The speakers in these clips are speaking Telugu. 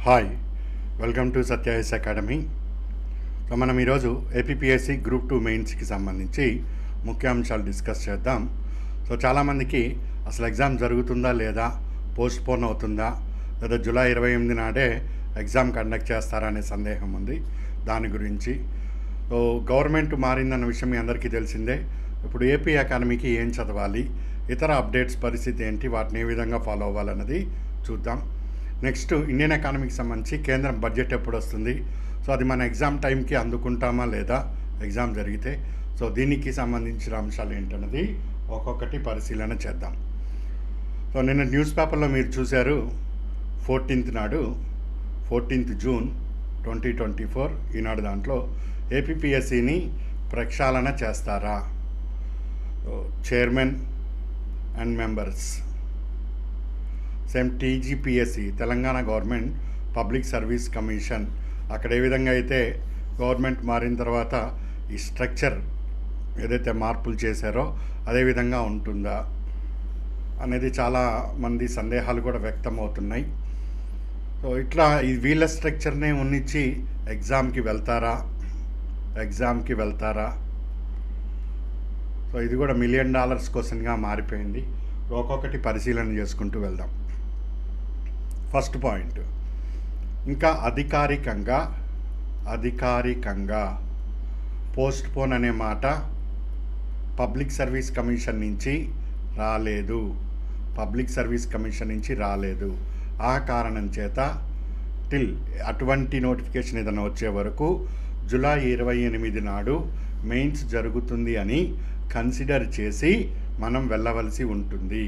హాయ్, వెల్కమ్ టు సత్యఎస్ అకాడమీ. సో మనం ఈరోజు ఏపీపీఎస్సీ గ్రూప్ 2 మెయిన్స్కి సంబంధించి ముఖ్యాంశాలు డిస్కస్ చేద్దాం. సో చాలామందికి అసలు ఎగ్జామ్ జరుగుతుందా లేదా, పోస్ట్ పోన్ అవుతుందా, లేదా జూలై 28 నాడే ఎగ్జామ్ కండక్ట్ చేస్తారా అనే సందేహం ఉంది. దాని గురించి సో గవర్నమెంట్ మారిందన్న విషయం మీ అందరికీ తెలిసిందే. ఇప్పుడు ఏపీ అకాడమీకి ఏం చదవాలి, ఇతర అప్డేట్స్ పరిస్థితి ఏంటి, వాటిని ఏ విధంగా ఫాలో అవ్వాలన్నది చూద్దాం. నెక్స్ట్ ఇండియన్ ఎకానమీకి సంబంధించి కేంద్రం బడ్జెట్ ఎప్పుడు వస్తుంది, సో అది మన ఎగ్జామ్ టైంకి అందుకుంటామా లేదా ఎగ్జామ్ జరిగితే, సో దీనికి సంబంధించిన అంశాలు ఏంటన్నది ఒక్కొక్కటి పరిశీలన చేద్దాం. సో నిన్న న్యూస్ పేపర్లో మీరు చూశారు, 14th జూన్ 2024 ఈనాడు దాంట్లో ఏపీపీఎస్సీని ప్రక్షాళన చేస్తారా, chairman and members. Same TGPSC Telangana government public service commission, అక్కడ ఏ విధంగా అయితే గవర్నమెంట్ మారిన తర్వాత ఈ స్ట్రక్చర్ ఏదైతే మార్పులు చేశారో అదేవిధంగా ఉంటుందా అనేది చాలా మంది సందేహాలు కూడా వ్యక్తం అవుతున్నాయి. సో ఇట్లా ఈ వీళ్ళ స్ట్రక్చర్నే ఉన్నిచ్చి ఎగ్జామ్కి వెళ్తారా. సో ఇది కూడా $1 మిలియన్ క్వశ్చన్గా మారిపోయింది. ఒక్కొక్కటి పరిశీలన చేసుకుంటూ వెళ్దాం. ఫస్ట్ పాయింట్, ఇంకా అధికారికంగా పోస్ట్ పోన్ అనే మాట పబ్లిక్ సర్వీస్ కమిషన్ నుంచి రాలేదు. ఆ కారణం చేత అటువంటి నోటిఫికేషన్ ఏదైనా వచ్చే వరకు జూలై 28 నాడు మెయిన్స్ జరుగుతుంది అని కన్సిడర్ చేసి మనం వెళ్ళవలసి ఉంటుంది.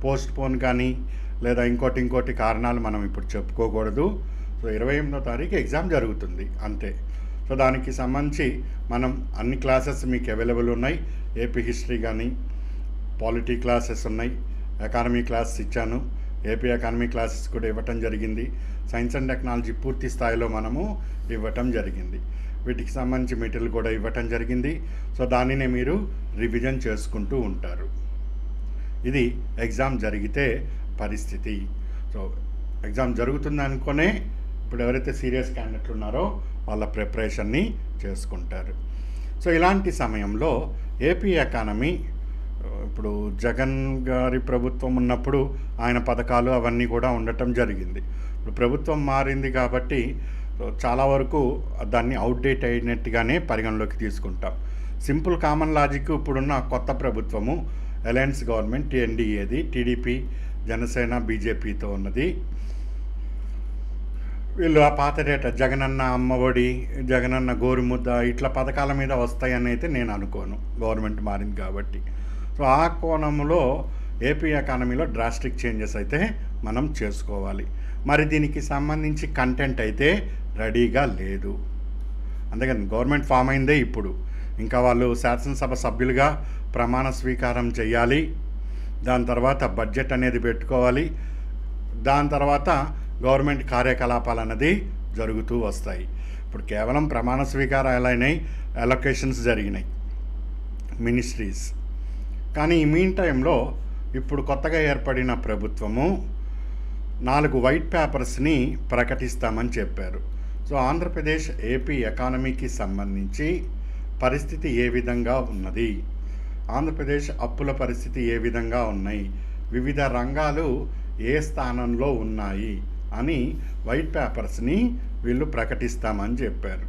పోస్ట్ పోన్ కానీ లేదా ఇంకోటి కారణాలు మనం ఇప్పుడు చెప్పుకోకూడదు. సో 28వ తారీఖు ఎగ్జామ్ జరుగుతుంది అంతే. సో దానికి సంబంధించి మనం అన్ని క్లాసెస్ మీకు అవైలబుల్ ఉన్నాయి. ఏపీ హిస్టరీ కానీ, పాలిటీ క్లాసెస్ ఉన్నాయి, ఎకానమీ క్లాసెస్ ఇచ్చాను, ఏపీ ఎకానమీ క్లాసెస్ కూడా ఇవ్వటం జరిగింది, సైన్స్ అండ్ టెక్నాలజీ పూర్తి స్థాయిలో మనము ఇవ్వటం జరిగింది. వీటికి సంబంధించి మెటీరియల్ కూడా ఇవ్వటం జరిగింది. సో దానినే మీరు రివిజన్ చేసుకుంటూ ఉంటారు. ఇది ఎగ్జామ్ జరిగితే పరిస్థితి. సో ఎగ్జామ్ జరుగుతుంది అనుకునే ఇప్పుడు ఎవరైతే సీరియస్ క్యాండిడేట్లు ఉన్నారో వాళ్ళ ప్రిపరేషన్ని చేసుకుంటారు. సో ఇలాంటి సమయంలో ఏపీ ఎకానమీ ఇప్పుడు జగన్ గారి ప్రభుత్వం ఉన్నప్పుడు ఆయన పథకాలు అవన్నీ కూడా ఉండటం జరిగింది. ఇప్పుడు ప్రభుత్వం మారింది కాబట్టి చాలా వరకు దాన్ని అవుట్డేట్ అయినట్టుగానే పరిగణలోకి తీసుకుంటాం. సింపుల్ కామన్ లాజిక్, ఇప్పుడున్న కొత్త ప్రభుత్వము అలయన్స్ గవర్నమెంట్ ఎన్డీఏది, టీడీపీ, జనసేన, బీజేపీతో ఉన్నది. వీళ్ళు ఆ పాత డేటా జగనన్న అమ్మఒడి, జగనన్న గోరుముద్ద ఇట్లా పథకాల మీద వస్తాయని అయితే నేను అనుకోను, గవర్నమెంట్ మారింది కాబట్టి. సో ఆ కోణంలో ఏపీ ఎకానమీలో డ్రాస్టిక్ చేంజెస్ అయితే మనం చేసుకోవాలి. మరి దీనికి సంబంధించి కంటెంట్ అయితే రెడీగా లేదు. అందుకని గవర్నమెంట్ ఫామ్ అయిందే ఇప్పుడు, ఇంకా వాళ్ళు శాసనసభ సభ్యులుగా ప్రమాణ స్వీకారం చేయాలి, దాని తర్వాత బడ్జెట్ అనేది పెట్టుకోవాలి, దాని తర్వాత గవర్నమెంట్ కార్యకలాపాలు అన్నది జరుగుతూ వస్తాయి. ఇప్పుడు కేవలం ప్రమాణ స్వీకారాలు అయినాయి, అలొకేషన్స్ జరిగినాయి మినిస్ట్రీస్. కానీ ఈ మీన్ టైంలో ఇప్పుడు కొత్తగా ఏర్పడిన ప్రభుత్వము 4 వైట్ పేపర్స్ని ప్రకటిస్తామని చెప్పారు. సో ఆంధ్రప్రదేశ్ ఏపీ ఎకానమీకి సంబంధించి పరిస్థితి ఏ విధంగా ఉన్నది, ఆంధ్రప్రదేశ్ అప్పుల పరిస్థితి ఏ విధంగా ఉన్నాయి, వివిధ రంగాలు ఏ స్థానంలో ఉన్నాయి అని వైట్ పేపర్స్ని వీళ్ళు ప్రకటిస్తామని చెప్పారు.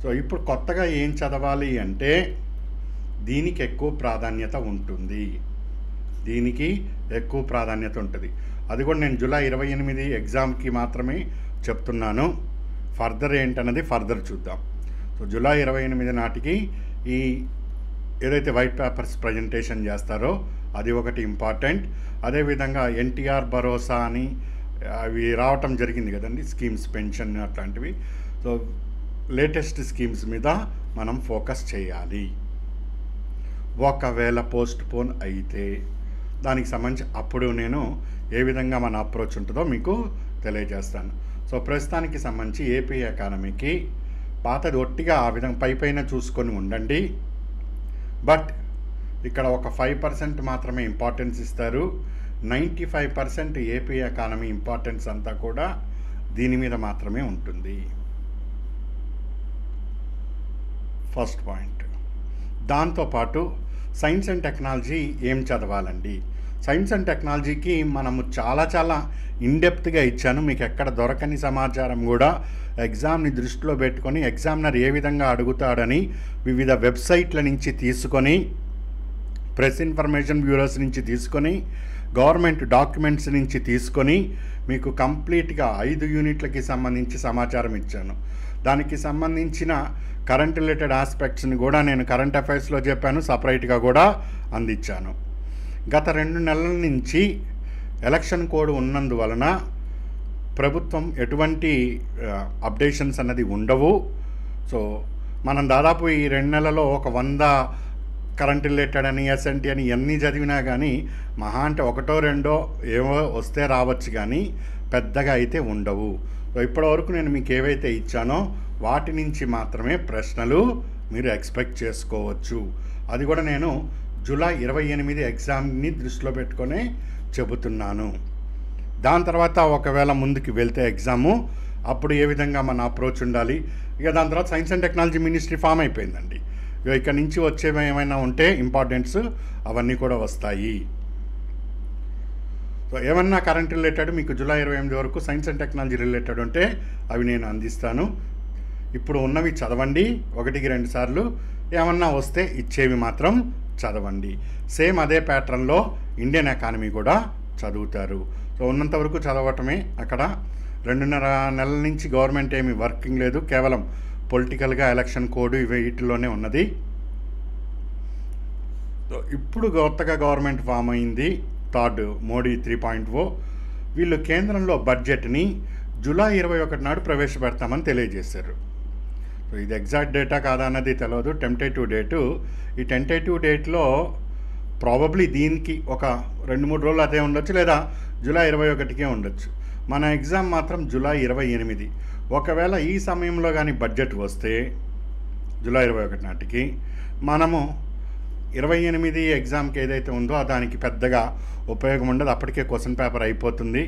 సో ఇప్పుడు కొత్తగా ఏం చదవాలి అంటే దీనికి ఎక్కువ ప్రాధాన్యత ఉంటుంది. అది కూడా నేను జూలై 28 ఎగ్జామ్కి మాత్రమే చెప్తున్నాను. ఫర్దర్ ఏంటన్నది ఫర్దర్ చూద్దాం. సో జూలై 28 నాటికి ఈ ఏదైతే వైట్ పేపర్స్ ప్రజెంటేషన్ చేస్తారో అది ఒకటి ఇంపార్టెంట్. అదేవిధంగా ఎన్టీఆర్ భరోసా అని అవి రావటం జరిగింది కదండి, స్కీమ్స్, పెన్షన్ అట్లాంటివి. సో లేటెస్ట్ స్కీమ్స్ మీద మనం ఫోకస్ చేయాలి. ఒకవేళ పోస్ట్ పోన్ అయితే దానికి సంబంధించి అప్పుడు నేను ఏ విధంగా మన అప్రోచ్ ఉంటుందో మీకు తెలియజేస్తాను. సో ప్రస్తుతానికి సంబంధించి ఏపీ ఎకానమీకి పాతది ఒట్టిగా ఆ విధంగా పైపైన చూసుకొని ఉండండి. బట్ ఇక్కడ ఒక 5% మాత్రమే ఇంపార్టెన్స్ ఇస్తారు. 95% ఏపీ ఎకానమీ ఇంపార్టెన్స్ అంతా కూడా దీని మీద మాత్రమే ఉంటుంది. First point. దాంతోపాటు సైన్స్ అండ్ టెక్నాలజీ ఏం చదవాలండి? సైన్స్ అండ్ టెక్నాలజీకి మనము చాలా ఇన్డెప్త్గా ఇచ్చాను. మీకు ఎక్కడ దొరకని సమాచారం కూడా ఎగ్జామ్ని దృష్టిలో పెట్టుకొని ఎగ్జామినర్ ఏ విధంగా అడుగుతాడని వివిధ వెబ్సైట్ల నుంచి తీసుకొని, ప్రెస్ ఇన్ఫర్మేషన్ బ్యూరోస్ నుంచి తీసుకొని, గవర్నమెంట్ డాక్యుమెంట్స్ నుంచి తీసుకొని మీకు కంప్లీట్గా 5 యూనిట్లకి సంబంధించి సమాచారం ఇచ్చాను. దానికి సంబంధించిన కరెంట్ రిలేటెడ్ ఆస్పెక్ట్స్ని కూడా నేను కరెంట్ అఫైర్స్లో చెప్పాను, సపరేట్గా కూడా అందించాను. గత 2 నెలల నుంచి ఎలక్షన్ కోడ్ ఉన్నందువలన ప్రభుత్వం ఎటువంటి అప్డేషన్స్ అన్నది ఉండవు. సో మనం దాదాపు ఈ 2 నెలల్లో ఒక 100 కరెంట్ రిలేటెడ్ అని, ఎస్ఎన్టీ అని ఇవన్నీ చదివినా కానీ మహా అంటే 1 2 ఏవో వస్తే రావచ్చు, కానీ పెద్దగా అయితే ఉండవు. సో ఇప్పటివరకు నేను మీకు ఏవైతే ఇచ్చానో వాటి నుంచి మాత్రమే ప్రశ్నలు మీరు ఎక్స్పెక్ట్ చేసుకోవచ్చు. అది కూడా నేను జూలై 28 ఎగ్జామ్ని దృష్టిలో పెట్టుకొని చెబుతున్నాను. దాని తర్వాత ఒకవేళ ముందుకు వెళ్తే ఎగ్జాము అప్పుడు ఏ విధంగా మన అప్రోచ్ ఉండాలి. ఇక దాని తర్వాత science and technology ministry form అయిపోయిందండి. ఇక ఇక్కడ నుంచి వచ్చేవి ఏమైనా ఉంటే ఇంపార్టెంట్స్ అవన్నీ కూడా వస్తాయి. సో ఏమన్నా కరెంట్ రిలేటెడ్ మీకు జూలై 28 వరకు సైన్స్ అండ్ టెక్నాలజీ రిలేటెడ్ ఉంటే అవి నేను అందిస్తాను. ఇప్పుడు ఉన్నవి చదవండి 1-2 సార్లు. ఏమన్నా వస్తే ఇచ్చేవి మాత్రం చదవండి. సేమ్ అదే ప్యాటర్న్లో ఇండియన్ ఎకానమీ కూడా చదువుతారు. సో ఉన్నంతవరకు చదవటమే. అక్కడ 2.5 నెలల నుంచి గవర్నమెంట్ ఏమి వర్కింగ్ లేదు, కేవలం పొలిటికల్గా ఎలక్షన్ కోడ్ వీటిలోనే ఉన్నది. సో ఇప్పుడు కొత్తగా గవర్నమెంట్ ఫామ్ అయింది, థర్డ్ మోడీ 3.0. వీళ్ళు కేంద్రంలో బడ్జెట్ని జూలై 21 నాడు ప్రవేశపెడతామని తెలియజేశారు. సో ఇది ఎగ్జాక్ట్ డేటా కాదా అన్నది తెలియదు, టెంటేటివ్ డేటు. ఈ టెంటేటివ్ డేట్లో ప్రాబబ్లీ దీనికి ఒక 2-3 రోజులు అదే ఉండొచ్చు, లేదా జూలై 21కే ఉండొచ్చు. మన ఎగ్జామ్ మాత్రం జూలై 28. ఒకవేళ ఈ సమయంలో కానీ బడ్జెట్ వస్తే జూలై 21 నాటికి మనము 28 ఎగ్జామ్కి ఏదైతే ఉందో దానికి పెద్దగా ఉపయోగం ఉండదు. అప్పటికే క్వశ్చన్ పేపర్ అయిపోతుంది.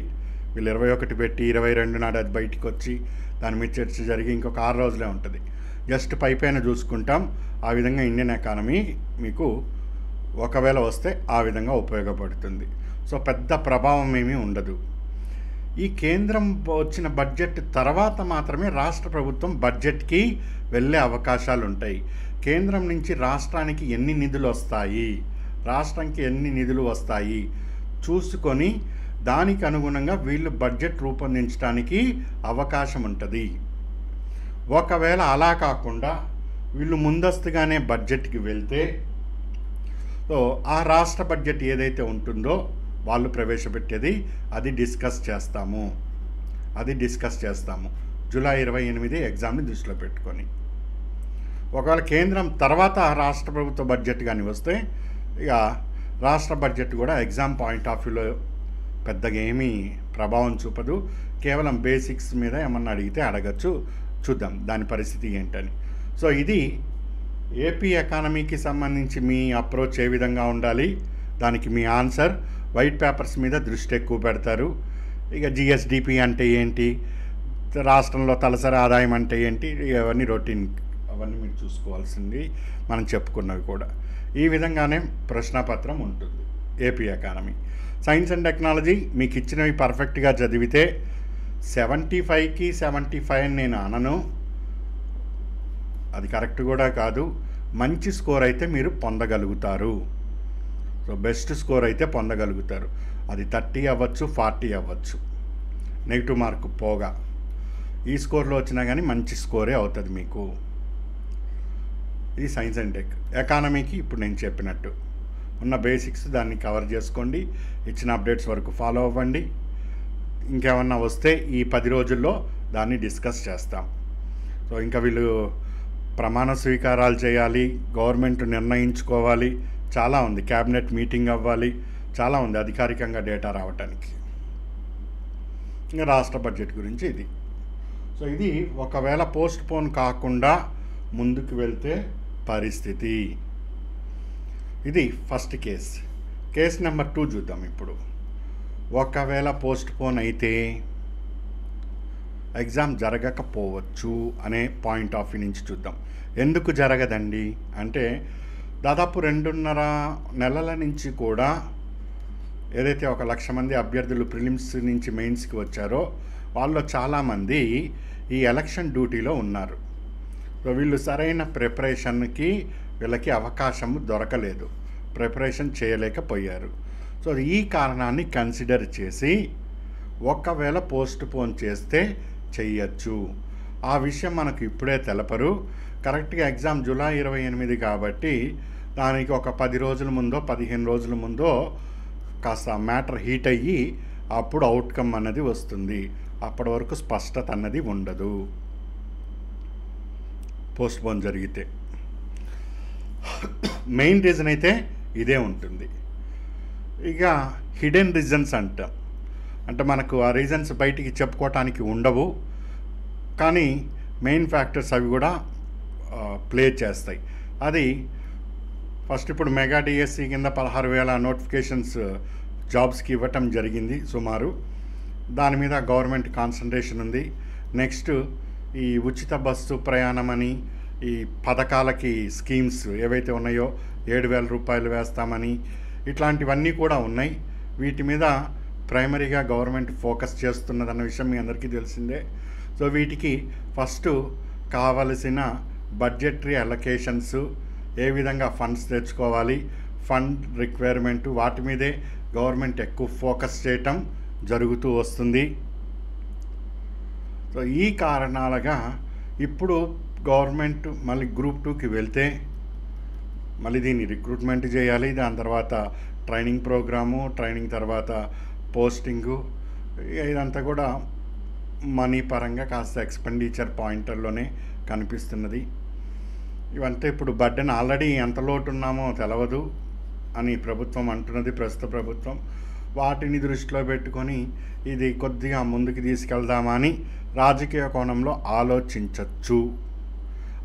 వీళ్ళు 21 పెట్టి 22 నాడు అది బయటికి వచ్చి దాని మీద చర్చ జరిగి ఇంకొక 6 రోజులే ఉంటుంది. జస్ట్ పైపైన చూసుకుంటాం. ఆ విధంగా ఇండియన్ ఎకానమీ మీకు ఒకవేళ వస్తే ఆ విధంగా ఉపయోగపడుతుంది. సో పెద్ద ప్రభావం ఏమీ ఉండదు. ఈ కేంద్రం వచ్చిన బడ్జెట్ తర్వాత మాత్రమే రాష్ట్ర ప్రభుత్వం బడ్జెట్కి వెళ్ళే అవకాశాలు ఉంటాయి. కేంద్రం నుంచి రాష్ట్రానికి ఎన్ని నిధులు వస్తాయి, రాష్ట్రానికి ఎన్ని నిధులు వస్తాయి చూసుకొని దానికి అనుగుణంగా వీళ్ళు బడ్జెట్ రూపొందించడానికి అవకాశం ఉంటుంది. ఒకవేళ అలా కాకుండా వీళ్ళు ముందస్తుగానే బడ్జెట్కి వెళ్తే సో ఆ రాష్ట్ర బడ్జెట్ ఏదైతే ఉంటుందో వాళ్ళు ప్రవేశపెట్టేది అది డిస్కస్ చేస్తాము జూలై 28 ఎగ్జామ్ని దృష్టిలో పెట్టుకొని. ఒకవేళ కేంద్రం తర్వాత రాష్ట్ర ప్రభుత్వ బడ్జెట్ కానీ వస్తే ఇక రాష్ట్ర బడ్జెట్ కూడా ఎగ్జామ్ పాయింట్ ఆఫ్ వ్యూలో పెద్దగా ఏమీ ప్రభావం చూపదు. కేవలం బేసిక్స్ మీద ఏమన్నా అడిగితే అడగచ్చు, చూద్దాం దాని పరిస్థితి ఏంటని. సో ఇది ఏపీ ఎకానమీకి సంబంధించి మీ అప్రోచ్ ఏ విధంగా ఉండాలి, దానికి మీ ఆన్సర్. వైట్ పేపర్స్ మీద దృష్టి ఎక్కువ పెడతారు. ఇక జిఎస్డిపి అంటే ఏంటి, రాష్ట్రంలో తలసరి ఆదాయం అంటే ఏంటి, అవన్నీ రొటీన్, అవన్నీ మీరు చూసుకోవాల్సింది మనం చెప్పుకున్నవి కూడా. ఈ విధంగానే ప్రశ్నపత్రం ఉంటుంది AP economy. Science and technology మీకు ఇచ్చినవి పర్ఫెక్ట్గా చదివితే 75కి 75 అని నేను అనను, అది కరెక్ట్ కూడా కాదు. మంచి స్కోర్ అయితే మీరు పొందగలుగుతారు. సో బెస్ట్ స్కోర్ అయితే పొందగలుగుతారు. అది 30 అవ్వచ్చు, 40 అవ్వచ్చు, నెగిటివ్ మార్కు పోగా. ఈ స్కోర్లో వచ్చినా కానీ మంచి స్కోరే అవుతుంది మీకు. ఇది సైన్స్ అండ్ టెక్. ఎకానమీకి ఇప్పుడు నేను చెప్పినట్టు ఉన్న బేసిక్స్ దాన్ని కవర్ చేసుకోండి. ఇచ్చిన అప్డేట్స్ వరకు ఫాలో అవ్వండి. ఇంకేమన్నా వస్తే ఈ 10 రోజుల్లో దాన్ని డిస్కస్ చేస్తాం. సో ఇంకా వీళ్ళు ప్రమాణ స్వీకారాలు చేయాలి, గవర్నమెంట్ నిర్ణయించుకోవాలి, చాలా ఉంది. క్యాబినెట్ మీటింగ్ అవ్వాలి, చాలా ఉంది అధికారికంగా డేటా రావటానికి. ఇంకా రాష్ట్ర బడ్జెట్ గురించి ఇది. సో ఇది ఒకవేళ పోస్ట్ పోన్ కాకుండా ముందుకు వెళ్తే పరిస్థితి. ఇది ఫస్ట్ కేస్. కేస్ నెంబర్ 2 చూద్దాం ఇప్పుడు. ఒకవేళ పోస్ట్ పోన్ అయితే ఎగ్జామ్ జరగకపోవచ్చు అనే పాయింట్ ఆఫ్ వ్యూ నుంచి చూద్దాం. ఎందుకు జరగదండి అంటే, దాదాపు 2.5 నెలల నుంచి కూడా ఏదైతే 1,00,000 మంది అభ్యర్థులు ప్రిలిమ్స్ నుంచి మెయిన్స్కి వచ్చారో వాళ్ళు చాలామంది ఈ ఎలక్షన్ డ్యూటీలో ఉన్నారు. సో వీళ్ళు సరైన ప్రిపరేషన్కి వీళ్ళకి అవకాశం దొరకలేదు, ప్రిపరేషన్ చేయలేకపోయారు. సో ఈ కారణాన్ని కన్సిడర్ చేసి ఒకవేళ పోస్ట్ పోన్ చేస్తే చెయ్యొచ్చు. ఆ విషయం మనకు ఇప్పుడే తెలపరు. కరెక్ట్గా ఎగ్జామ్ జూలై 28 కాబట్టి దానికి ఒక 10 రోజుల ముందో 15 రోజుల ముందో కాస్త మ్యాటర్ హీట్ అయ్యి అప్పుడు అవుట్కమ్ అన్నది వస్తుంది. అప్పటి వరకు స్పష్టత అన్నది ఉండదు పోస్ట్ పోన్ జరిగితే. మెయిన్ రీజన్ అయితే ఇదే ఉంటుంది. ఇక హిడెన్ రీజన్స్ అంటాం, అంటే మనకు ఆ రీజన్స్ బయటికి చెప్పుకోవటానికి ఉండవు, కానీ మెయిన్ ఫ్యాక్టర్స్ అవి కూడా ప్లే చేస్తాయి. అది ఫస్ట్ ఇప్పుడు మెగా డిఎస్సి కింద 16,000 నోటిఫికేషన్స్ జాబ్స్కి ఇవ్వటం జరిగింది సుమారు. దాని మీద గవర్నమెంట్ కాన్సన్ట్రేషన్ ఉంది. నెక్స్ట్ ఈ ఉచిత బస్సు ప్రయాణం అని, ఈ పథకాలకి స్కీమ్స్ ఏవైతే ఉన్నాయో 7,000 రూపాయలు వేస్తామని, ఇట్లాంటివన్నీ కూడా ఉన్నాయి. వీటి మీద ప్రైమరీగా గవర్నమెంట్ ఫోకస్ చేస్తున్నదన్న విషయం మీ అందరికీ తెలిసిందే. సో వీటికి ఫస్ట్ కావలసిన బడ్జెటరీ అలొకేషన్స్, ఏ విధంగా ఫండ్స్ తెచ్చుకోవాలి, ఫండ్ రిక్వైర్మెంటు, వాటి మీదే గవర్నమెంట్ ఎక్కువ ఫోకస్ చేయటం జరుగుతూ వస్తుంది. సో ఈ కారణాలుగా ఇప్పుడు గవర్నమెంట్ మళ్ళీ గ్రూప్ 2కి వెళ్తే మళ్ళీ దీన్ని రిక్రూట్మెంట్ చేయాలి, దాని తర్వాత ట్రైనింగ్ ప్రోగ్రాము, ట్రైనింగ్ తర్వాత పోస్టింగు, ఇదంతా కూడా మనీ పరంగా కాస్త ఎక్స్పెండిచర్ పాయింటర్లోనే కనిపిస్తున్నది. ఇవంతా ఇప్పుడు బర్డెన్ ఆల్రెడీ ఎంత లోటు ఉన్నామో తెలవదు అని ప్రభుత్వం అంటున్నది, ప్రస్తుత ప్రభుత్వం. వాటిని దృష్టిలో పెట్టుకొని ఇది కొద్దిగా ముందుకు తీసుకెళ్దామా అని రాజకీయ కోణంలో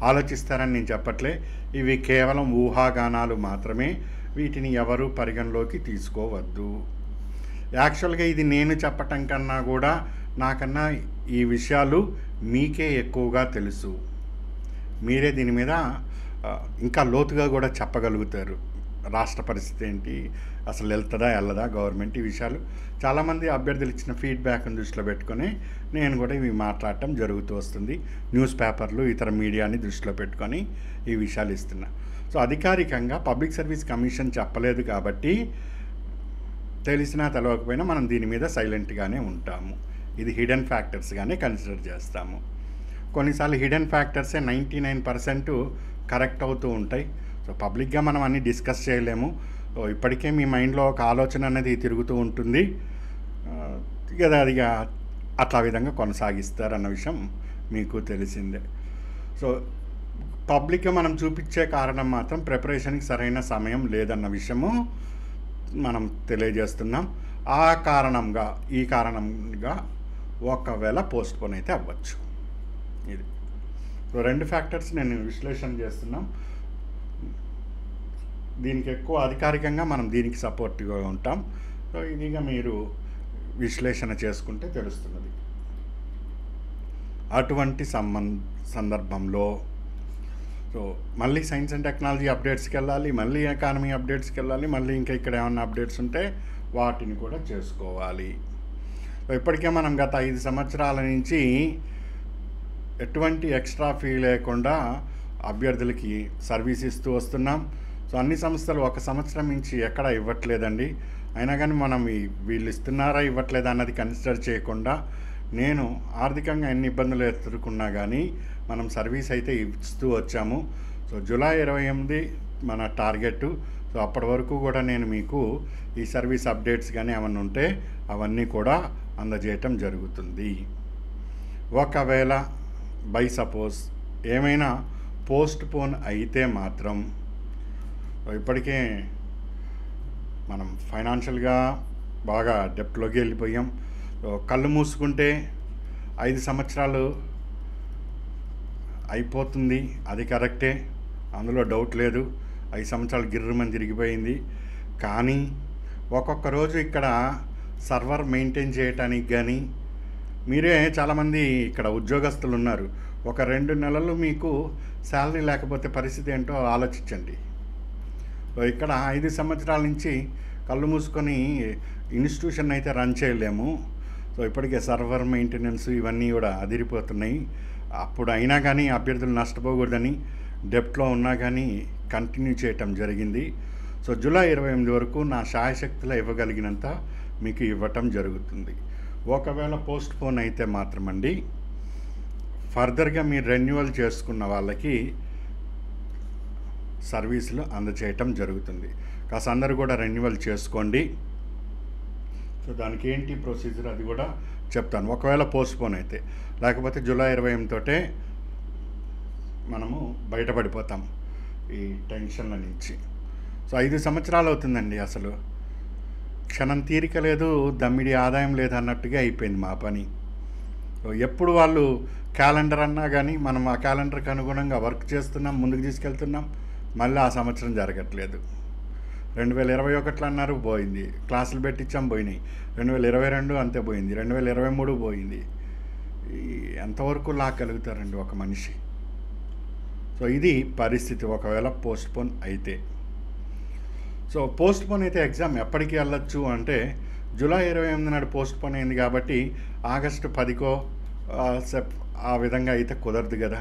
ఆలోచిస్తారని నేను చెప్పట్లే. ఇవి కేవలం ఊహాగానాలు మాత్రమే, వీటిని ఎవరు పరిగణలోకి తీసుకోవద్దు. యాక్చువల్గా ఇది నేను చెప్పటం కన్నా కూడా నాకన్నా ఈ విషయాలు మీకే ఎక్కువగా తెలుసు. మీరే దీని మీద ఇంకా లోతుగా కూడా చెప్పగలుగుతారు. రాష్ట్ర పరిస్థితి ఏంటి, అసలు వెళ్తుందా వెళ్ళదా గవర్నమెంట్, ఈ విషయాలు చాలామంది అభ్యర్థులు ఇచ్చిన ఫీడ్బ్యాక్ని దృష్టిలో పెట్టుకొని నేను కూడా ఇవి మాట్లాడటం జరుగుతూ వస్తుంది. న్యూస్ పేపర్లు, ఇతర మీడియాని దృష్టిలో పెట్టుకొని ఈ విషయాలు ఇస్తున్నా. సో అధికారికంగా పబ్లిక్ సర్వీస్ కమిషన్ చెప్పలేదు కాబట్టి తెలిసినా తెలవకపోయినా మనం దీని మీద సైలెంట్గానే ఉంటాము. ఇది హిడెన్ ఫ్యాక్టర్స్గానే కన్సిడర్ చేస్తాము. కొన్నిసార్లు హిడెన్ ఫ్యాక్టర్సే 99% కరెక్ట్ అవుతూ ఉంటాయి. సో పబ్లిక్గా మనం అన్నీ డిస్కస్ చేయలేము. సో ఇప్పటికే మీ మైండ్లో ఒక ఆలోచన అనేది తిరుగుతూ ఉంటుంది కదా, అదిగా అట్లా విధంగా కొనసాగిస్తారన్న విషయం మీకు తెలిసిందే. సో పబ్లిక్గా మనం చూపించే కారణం మాత్రం ప్రిపరేషన్కి సరైన సమయం లేదన్న విషయము మనం తెలియజేస్తున్నాం. ఈ కారణంగా ఒకవేళ పోస్ట్ పోన్ అయితే అవ్వచ్చు. ఇది సో 2 ఫ్యాక్టర్స్ నేను విశ్లేషణ చేస్తున్నాం. దీనికి ఎక్కువ అధికారికంగా మనం దీనికి సపోర్ట్గా ఉంటాం. సో ఇదిగా మీరు విశ్లేషణ చేసుకుంటే తెలుస్తున్నది. అటువంటి సందర్భంలో సో మళ్ళీ సైన్స్ అండ్ టెక్నాలజీ అప్డేట్స్కి వెళ్ళాలి, మళ్ళీ ఎకానమీ అప్డేట్స్కి వెళ్ళాలి, మళ్ళీ ఇంకా ఇక్కడ ఏమన్నా అప్డేట్స్ ఉంటే వాటిని కూడా చేసుకోవాలి. సో ఇప్పటికే మనం గత 5 సంవత్సరాల నుంచి ఎటువంటి ఎక్స్ట్రా ఫీ లేకుండా అభ్యర్థులకి సర్వీస్ ఇస్తూ వస్తున్నాం. సో అన్ని సంస్థలు 1 సంవత్సరం నుంచి ఎక్కడ ఇవ్వట్లేదండి. అయినా కానీ మనం వీళ్ళు ఇస్తున్నారా ఇవ్వట్లేదా అన్నది కన్సిడర్ చేయకుండా, నేను ఆర్థికంగా ఎన్ని ఇబ్బందులు ఎదుర్కొన్నా కానీ మనం సర్వీస్ అయితే ఇస్తూ వచ్చాము. సో జూలై 28 మన టార్గెట్. సో అప్పటి వరకు కూడా నేను మీకు ఈ సర్వీస్ అప్డేట్స్ కానీ ఏమన్నా ఉంటే అవన్నీ కూడా అందజేయటం జరుగుతుంది. ఒకవేళ బై సపోజ్ ఏమైనా పోస్ట్ పోన్ అయితే మాత్రం ఇప్పటికే మనం ఫైనాన్షియల్గా బాగా డెప్ట్లోకి వెళ్ళిపోయాం. కళ్ళు మూసుకుంటే 5 సంవత్సరాలు అయిపోతుంది, అది కరెక్టే, అందులో డౌట్ లేదు. 5 సంవత్సరాలు గిర్రమని తిరిగిపోయింది. కానీ ఒక్కొక్క రోజు ఇక్కడ సర్వర్ మెయింటైన్ చేయటానికి కానీ, మీరే చాలామంది ఇక్కడ ఉద్యోగస్తులు ఉన్నారు. ఒక 2 నెలలు మీకు శాలరీ లేకపోతే పరిస్థితి ఏంటో ఆలోచించండి. సో ఇక్కడ 5 సంవత్సరాల నుంచి కళ్ళు మూసుకొని ఇన్స్టిట్యూషన్ అయితే రన్ చేయలేము. సో ఇప్పటికే సర్వర్ మెయింటెనెన్స్ ఇవన్నీ కూడా అదిరిపోతున్నాయి. అప్పుడు అయినా కానీ అభ్యర్థులు నష్టపోకూడదని డెప్ట్లో ఉన్నా కానీ కంటిన్యూ చేయటం జరిగింది. సో జూలై 28 వరకు నా శాయశక్తిలో ఇవ్వగలిగినంత మీకు ఇవ్వటం జరుగుతుంది. ఒకవేళ పోస్ట్ పోన్ అయితే మాత్రమండి ఫర్దర్గా మీరు రెన్యువల్ చేసుకున్న వాళ్ళకి సర్వీసులు అందజేయటం జరుగుతుంది. కాస్త అందరూ కూడా రెన్యువల్ చేసుకోండి. సో దానికి ఏంటి ప్రొసీజర్ అది కూడా చెప్తాను. ఒకవేళ పోస్ట్ పోన్ అయితే, లేకపోతే జూలై 28 తోటే మనము బయటపడిపోతాం ఈ టెన్షన్ల నుంచి. సో 5 సంవత్సరాలు అవుతుందండి. అసలు క్షణం తీరిక లేదు, దమ్మిడి ఆదాయం లేదు అన్నట్టుగా అయిపోయింది మా పని. ఎప్పుడు వాళ్ళు క్యాలెండర్ అన్నా కానీ మనం ఆ క్యాలెండర్కి అనుగుణంగా వర్క్ చేస్తున్నాం, ముందుకు తీసుకెళ్తున్నాం, మళ్ళీ ఆ సంవత్సరం జరగట్లేదు. 2021 అన్నారు, పోయింది. క్లాసులు పెట్టించాం, పోయినాయి. 2022 అంతే పోయింది. 2023 పోయింది. ఎంతవరకు లాగలుగుతారండి ఒక మనిషి? సో ఇది పరిస్థితి ఒకవేళ పోస్ట్ పోన్ అయితే. సో పోస్ట్ పోన్ అయితే ఎగ్జామ్ ఎప్పటికి వెళ్ళొచ్చు అంటే జూలై 28 నాడు పోస్ట్ పోన్ అయింది కాబట్టి ఆగస్టు 10కో ఆ విధంగా అయితే కుదరదు కదా.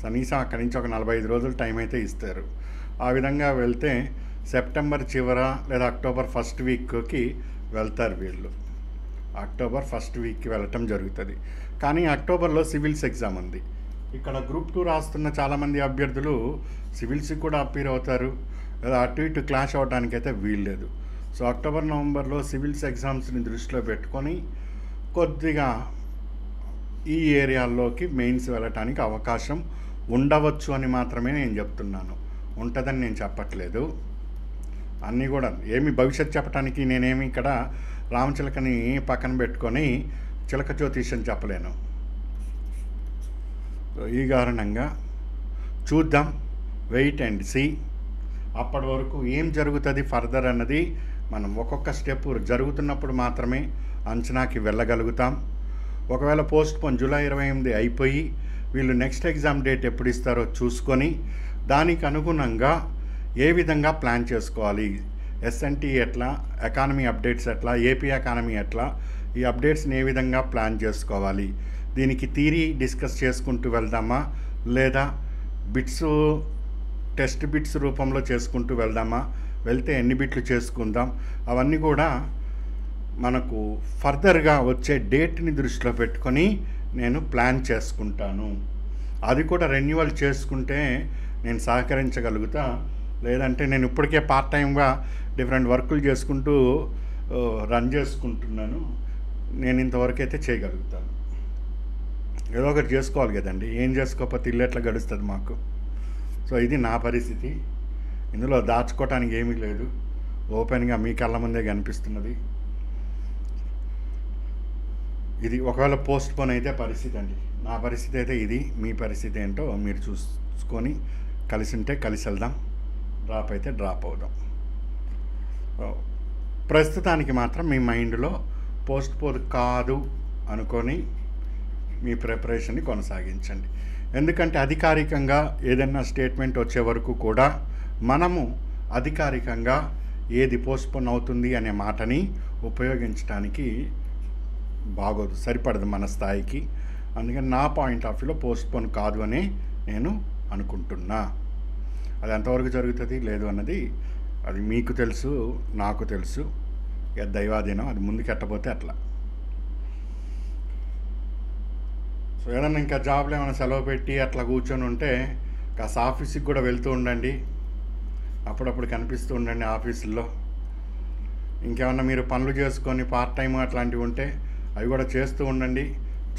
కనీసం అక్కడి నుంచి ఒక 45 రోజులు టైం అయితే ఇస్తారు. ఆ విధంగా వెళ్తే సెప్టెంబర్ చివర లేదా అక్టోబర్ ఫస్ట్ వీక్కి వెళ్తారు వీళ్ళు. అక్టోబర్ ఫస్ట్ వీక్కి వెళ్ళటం జరుగుతుంది. కానీ అక్టోబర్లో సివిల్స్ ఎగ్జామ్ ఉంది. ఇక్కడ గ్రూప్ 2 రాస్తున్న చాలామంది అభ్యర్థులు సివిల్స్కి కూడా అపీర్ అవుతారు, లేదా అటు ఇటు క్లాష్ అవ్వడానికి అయితే వీల్లేదు. సో అక్టోబర్ నవంబర్లో సివిల్స్ ఎగ్జామ్స్ని దృష్టిలో పెట్టుకొని కొద్దిగా ఈ ఏరియాల్లోకి మెయిన్స్ వెళ్ళటానికి అవకాశం ఉండవచ్చు అని మాత్రమే నేను చెప్తున్నాను. ఉంటుందని నేను చెప్పట్లేదు. అన్నీ కూడా ఏమి భవిష్యత్తు చెప్పడానికి నేనేమి ఇక్కడ రామచిలకని పక్కన పెట్టుకొని చిలక జ్యోతిష్యం చెప్పలేను. ఈ కారణంగా చూద్దాం, వెయిట్ అండ్ సీ. అప్పటి వరకు ఏం జరుగుతుంది ఫర్దర్ అన్నది మనం ఒక్కొక్క స్టెప్ జరుగుతున్నప్పుడు మాత్రమే అంచనాకి వెళ్ళగలుగుతాం. ఒకవేళ పోస్ట్ పోన్ జూలై 28 అయిపోయి వీళ్ళు నెక్స్ట్ ఎగ్జామ్ డేట్ ఎప్పుడు ఇస్తారో చూసుకొని దానికి అనుగుణంగా ఏ విధంగా ప్లాన్ చేసుకోవాలి, ఎస్ఎన్టీ ఎట్లా, ఎకానమీ అప్డేట్స్ ఎట్లా, ఏపీ ఎకానమీ ఎట్లా, ఈ అప్డేట్స్ని ఏ విధంగా ప్లాన్ చేసుకోవాలి, దీనికి థియరీ డిస్కస్ చేసుకుంటూ వెళ్దామా లేదా బిట్స్ టెస్ట్ బిట్స్ రూపంలో చేసుకుంటూ వెళ్దామా, వెళ్తే ఎన్ని బిట్లు చేసుకుందాం, అవన్నీ కూడా మనకు ఫర్దర్గా వచ్చే డేట్ని దృష్టిలో పెట్టుకొని నేను ప్లాన్ చేసుకుంటాను. అది కూడా రెన్యువల్ చేసుకుంటే నేను సహకరించగలుగుతా. లేదంటే నేను ఇప్పటికే పార్ట్ టైంగా డిఫరెంట్ వర్కులు చేసుకుంటూ రన్ చేసుకుంటున్నాను. నేను ఇంతవరకు అయితే చేయగలుగుతాను. ఏదో ఒకటి చేసుకోవాలి కదండి. ఏం చేసుకోకపోతే ఇల్లు ఎట్లా గడుస్తుంది మాకు? సో ఇది నా పరిస్థితి. ఇందులో దాచుకోవటానికి ఏమీ లేదు. ఓపెన్గా మీ కళ్ళ ముందే కనిపిస్తున్నది. ఇది ఒకవేళ పోస్ట్ పోన్ అయితే పరిస్థితి అండి. నా పరిస్థితి అయితే ఇది. మీ పరిస్థితి ఏంటో మీరు చూసుకొని కలిసి ఉంటే కలిసి వెళ్దాం, డ్రాప్ అయితే డ్రాప్ అవుదాం. ప్రస్తుతానికి మాత్రం మీ మైండ్లో పోస్ట్ పోన్ కాదు అనుకొని మీ ప్రిపరేషన్ని కొనసాగించండి. ఎందుకంటే అధికారికంగా ఏదైనా స్టేట్మెంట్ వచ్చే వరకు కూడా మనము అధికారికంగా ఏది పోస్ట్పోన్ అవుతుంది అనే మాటని ఉపయోగించడానికి బాగోదు, సరిపడదు మన స్థాయికి. అందుకని నా పాయింట్ ఆఫ్ వ్యూలో పోస్ట్పోన్ కాదు అని నేను అనుకుంటున్నా. అది ఎంతవరకు జరుగుతుంది లేదు అన్నది అది మీకు తెలుసు, నాకు తెలుసు. దైవాధీనం, అది ముందుకెట్టబోతే అట్లా. సో ఏదన్నా ఇంకా జాబ్లో ఏమైనా సెలవు పెట్టి అట్లా కూర్చొని ఉంటే కాస్త ఆఫీస్కి కూడా వెళ్తూ ఉండండి, అప్పుడప్పుడు కనిపిస్తూ ఉండండి ఆఫీసుల్లో. ఇంకేమన్నా మీరు పనులు చేసుకొని పార్ట్ టైం అట్లాంటివి ఉంటే అవి కూడా చేస్తూ ఉండండి,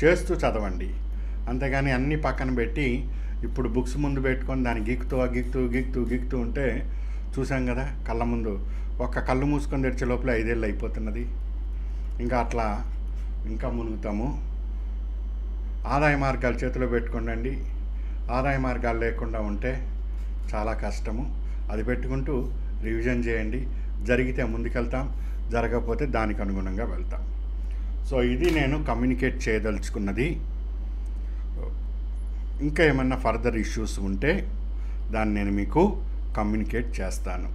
చేస్తూ చదవండి. అంతేగాని అన్నీ పక్కన పెట్టి ఇప్పుడు బుక్స్ ముందు పెట్టుకొని దాన్ని గీక్తూ ఉంటే చూసాం కదా కళ్ళ ముందు. ఒక్క కళ్ళు మూసుకొని తెరిచే లోపల 5 ఏళ్ళు అయిపోతున్నది. ఇంకా అట్లా ఇంకా మునుగుతాము. ఆదాయ మార్గాలు చేతిలో పెట్టుకోండి. ఆదాయ మార్గాలు లేకుండా ఉంటే చాలా కష్టము. అది పెట్టుకుంటూ రివిజన్ చేయండి. జరిగితే ముందుకెళ్తాం, జరగకపోతే దానికి అనుగుణంగా వెళ్తాం. సో ఇది నేను కమ్యూనికేట్ చేయదలుచుకున్నది. ఇంకా ఏమన్నా ఫర్దర్ ఇష్యూస్ ఉంటే దాన్ని నేను మీకు కమ్యూనికేట్ చేస్తాను.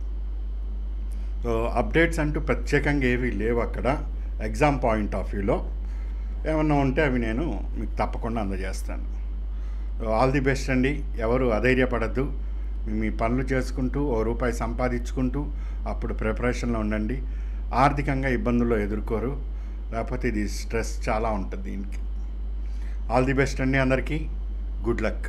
సో అప్డేట్స్ అంటూ ప్రత్యేకంగా ఏవి లేవు అక్కడ. ఎగ్జామ్ పాయింట్ ఆఫ్ వ్యూలో ఏమన్నా ఉంటే అవి నేను మీకు తప్పకుండా అందజేస్తాను. ఆల్ ది బెస్ట్ అండి. ఎవరు అధైర్యపడద్దు. మీ పనులు చేసుకుంటూ రూపాయి సంపాదించుకుంటూ అప్పుడు ప్రిపరేషన్లో ఉండండి. ఆర్థికంగా ఇబ్బందులు ఎదుర్కోరు, లేకపోతే ఇది స్ట్రెస్ చాలా ఉంటుంది దీనికి. ఆల్ ది బెస్ట్ అండి అందరికీ. Good luck.